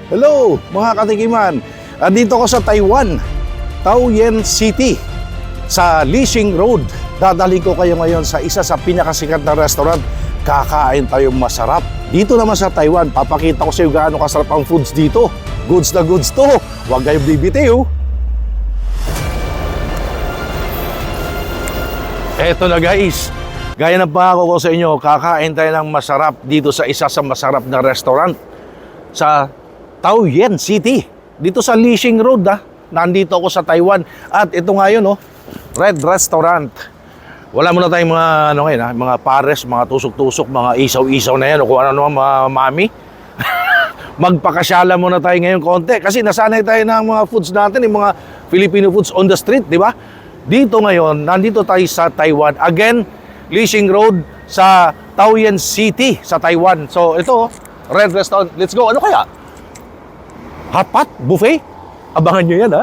Hello mga katikiman. Dito ko sa Taiwan, Taoyuan City, sa Lixing Road. Dadalhin ko kayo ngayon sa isa sa pinakasikat na restaurant. Kakain tayong masarap. Dito naman sa Taiwan, papakita ko sa iyo gaano kasarap ang foods dito. Goods na goods to. Huwag kayong bibitiw. Eto na guys. Gaya ng pangako ko sa inyo, kakain tayo ng masarap dito sa isa sa masarap na restaurant sa Taoyuan City. Dito sa Lixing Road Nandito ako sa Taiwan. At ito nga yun, Red Restaurant. Wala muna tayong mga ngayon, mga pares, mga tusok-tusok, mga isaw-isaw na yan o kung ano mga mami. Magpakasyala muna tayo ngayon konti kasi nasanay tayo ng mga foods natin, yung mga Filipino foods on the street, di ba? Dito ngayon, nandito tayo sa Taiwan. Again, Lixing Road sa Taoyuan City sa Taiwan. So ito, Red Restaurant. Let's go. Ano kaya? Hotpot? Buffet? Abangan nyo yan,